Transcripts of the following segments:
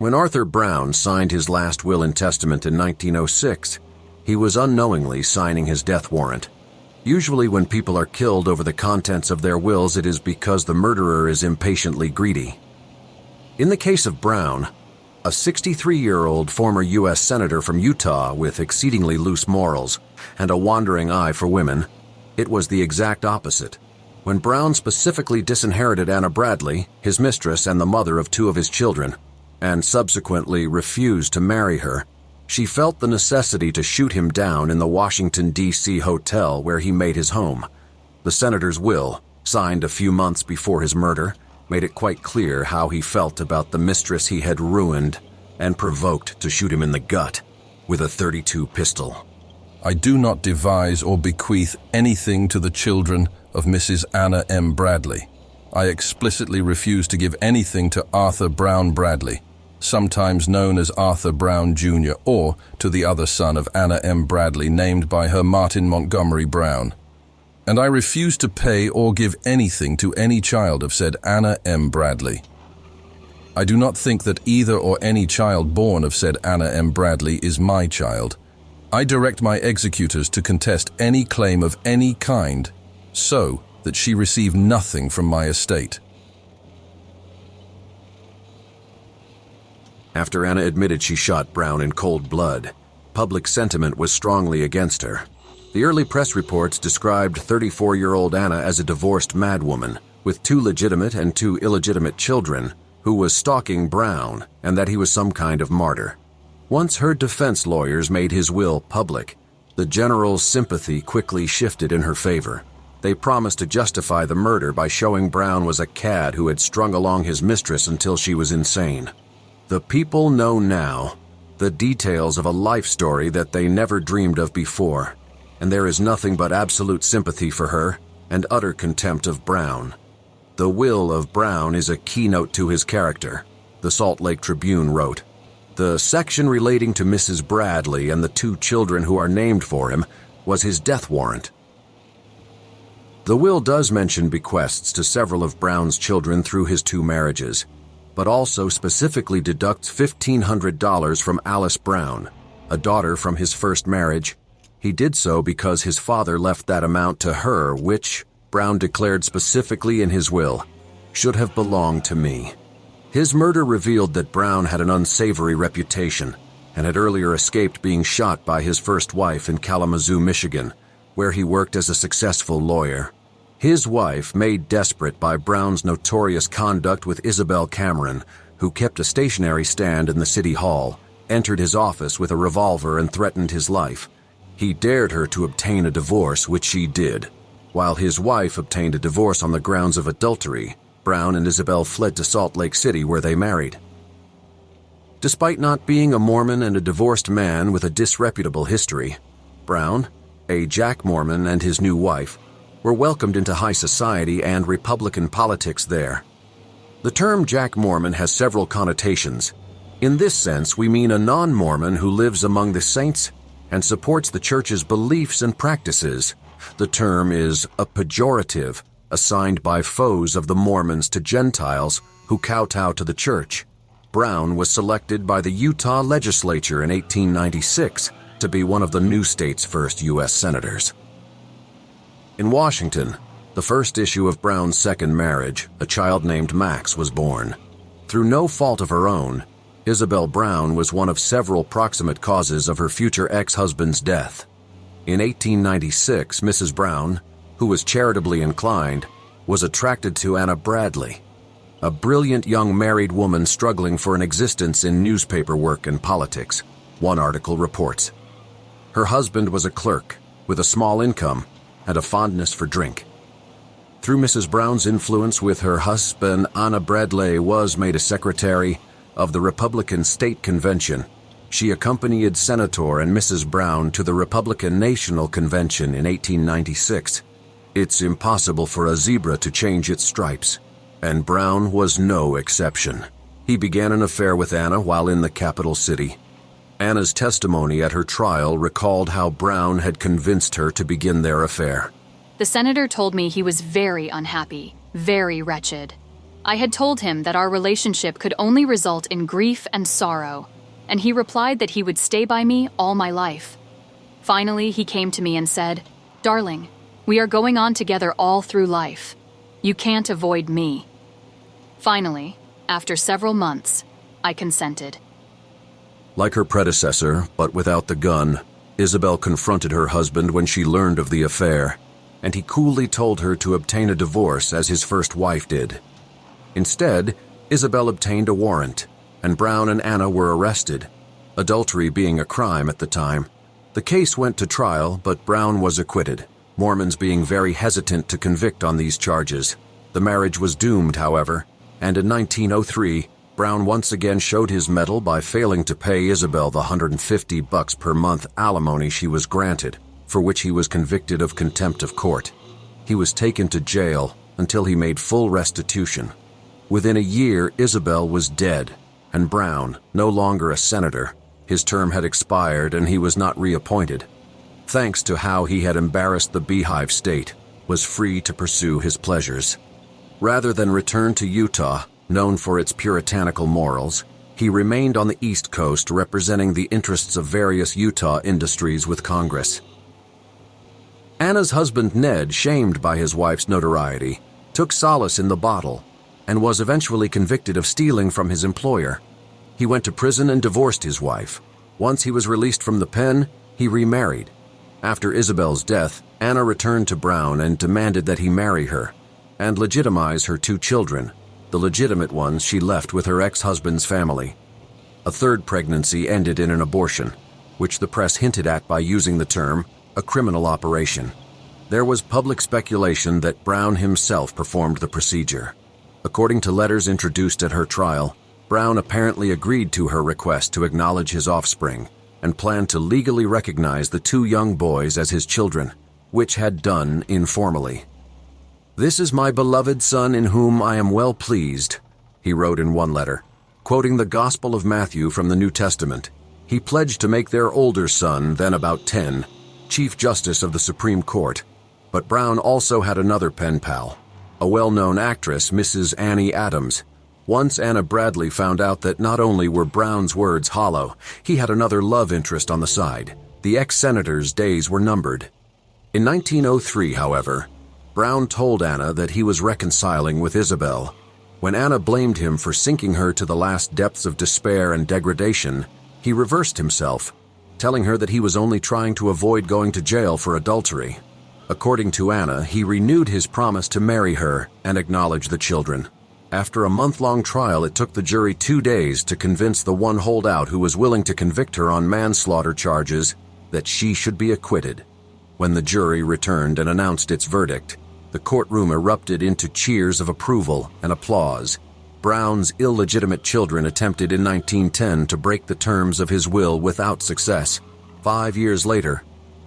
When Arthur Brown signed his last will and testament in 1906, he was unknowingly signing his death warrant. Usually when people are killed over the contents of their wills, it is because the murderer is impatiently greedy. In the case of Brown, a 63-year-old former U.S. Senator from Utah with exceedingly loose morals and a wandering eye for women, it was the exact opposite. When Brown specifically disinherited Anna Bradley, his mistress and the mother of 2 of his children, and subsequently refused to marry her, she felt the necessity to shoot him down in the Washington, D.C. hotel where he made his home. The senator's will, signed a few months before his murder, made it quite clear how he felt about the mistress he had ruined and provoked to shoot him in the gut with a .32 pistol. I do not devise or bequeath anything to the children of Mrs. Anna M. Bradley. I explicitly refuse to give anything to Arthur Brown Bradley, sometimes known as Arthur Brown Jr., or to the other son of Anna M. Bradley, named by her Martin Montgomery Brown. And I refuse to pay or give anything to any child of said Anna M. Bradley. I do not think that either or any child born of said Anna M. Bradley is my child. I direct my executors to contest any claim of any kind, so that she receive nothing from my estate. After Anna admitted she shot Brown in cold blood, public sentiment was strongly against her. The early press reports described 34-year-old Anna as a divorced madwoman with 2 legitimate and 2 illegitimate children who was stalking Brown, and that he was some kind of martyr. Once her defense lawyers made his will public, the general's sympathy quickly shifted in her favor. They promised to justify the murder by showing Brown was a cad who had strung along his mistress until she was insane. The people know now the details of a life story that they never dreamed of before, and there is nothing but absolute sympathy for her and utter contempt of Brown. The will of Brown is a keynote to his character, the Salt Lake Tribune wrote. The section relating to Mrs. Bradley and the 2 children who are named for him was his death warrant. The will does mention bequests to several of Brown's children through his 2 marriages, but also specifically deducts $1,500 from Alice Brown, a daughter from his first marriage. He did so because his father left that amount to her, which, Brown declared specifically in his will, should have belonged to me. His murder revealed that Brown had an unsavory reputation and had earlier escaped being shot by his first wife in Kalamazoo, Michigan, where he worked as a successful lawyer. His wife, made desperate by Brown's notorious conduct with Isabel Cameron, who kept a stationary stand in the city hall, entered his office with a revolver and threatened his life. He dared her to obtain a divorce, which she did. While his wife obtained a divorce on the grounds of adultery, Brown and Isabel fled to Salt Lake City, where they married. Despite not being a Mormon and a divorced man with a disreputable history, Brown, a Jack Mormon, and his new wife were welcomed into high society and Republican politics there. The term Jack Mormon has several connotations. In this sense, we mean a non-Mormon who lives among the saints and supports the church's beliefs and practices. The term is a pejorative assigned by foes of the Mormons to Gentiles who kowtow to the church. Brown was selected by the Utah legislature in 1896 to be one of the new state's first U.S. senators. In Washington, the first issue of Brown's second marriage, a child named Max, was born. Through no fault of her own, Isabel Brown was one of several proximate causes of her future ex-husband's death. In 1896, Mrs. Brown, who was charitably inclined, was attracted to Anna Bradley, a brilliant young married woman struggling for an existence in newspaper work and politics, one article reports. Her husband was a clerk with a small income and a fondness for drink. Through Mrs. Brown's influence with her husband, Anna Bradley was made a secretary of the Republican State Convention. She accompanied Senator and Mrs. Brown to the Republican National Convention in 1896. It's impossible for a zebra to change its stripes, and Brown was no exception. He began an affair with Anna while in the capital city. Anna's testimony at her trial recalled how Brown had convinced her to begin their affair. The senator told me he was very unhappy, very wretched. I had told him that our relationship could only result in grief and sorrow, and he replied that he would stay by me all my life. Finally, he came to me and said, "Darling, we are going on together all through life. You can't avoid me." Finally, after several months, I consented. Like her predecessor, but without the gun, Isabel confronted her husband when she learned of the affair, and he coolly told her to obtain a divorce as his first wife did. Instead, Isabel obtained a warrant, and Brown and Anna were arrested, adultery being a crime at the time. The case went to trial, but Brown was acquitted, Mormons being very hesitant to convict on these charges. The marriage was doomed, however, and in 1903, Brown once again showed his mettle by failing to pay Isabel the $150 per month alimony she was granted, for which he was convicted of contempt of court. He was taken to jail until he made full restitution. Within a year, Isabel was dead, and Brown, no longer a senator, his term had expired and he was not reappointed. Thanks to how he had embarrassed the Beehive State, was free to pursue his pleasures. Rather than return to Utah, known for its puritanical morals, he remained on the East Coast representing the interests of various Utah industries with Congress. Anna's husband Ned, shamed by his wife's notoriety, took solace in the bottle and was eventually convicted of stealing from his employer. He went to prison and divorced his wife. Once he was released from the pen, he remarried. After Isabel's death, Anna returned to Brown and demanded that he marry her and legitimize her 2 children, the legitimate ones she left with her ex-husband's family. A third pregnancy ended in an abortion, which the press hinted at by using the term, a criminal operation. There was public speculation that Brown himself performed the procedure. According to letters introduced at her trial, Brown apparently agreed to her request to acknowledge his offspring and planned to legally recognize the 2 young boys as his children, which had done informally. "This is my beloved son in whom I am well pleased," he wrote in one letter. Quoting the Gospel of Matthew from the New Testament, he pledged to make their older son, then about 10, Chief Justice of the Supreme Court. But Brown also had another pen pal, a well-known actress, Mrs. Annie Adams. Once Anna Bradley found out that not only were Brown's words hollow, he had another love interest on the side. The ex-senator's days were numbered. In 1903, however, Brown told Anna that he was reconciling with Isabel. When Anna blamed him for sinking her to the last depths of despair and degradation, he reversed himself, telling her that he was only trying to avoid going to jail for adultery. According to Anna, he renewed his promise to marry her and acknowledge the children. After a month-long trial, it took the jury 2 days to convince the one holdout who was willing to convict her on manslaughter charges that she should be acquitted. When the jury returned and announced its verdict, the courtroom erupted into cheers of approval and applause. Brown's illegitimate children attempted in 1910 to break the terms of his will without success. 5 years later,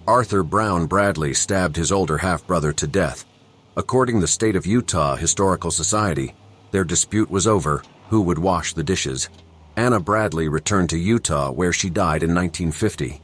Arthur Brown Bradley stabbed his older half-brother to death. According to the State of Utah Historical Society, their dispute was over who would wash the dishes. Anna Bradley returned to Utah, where she died in 1950.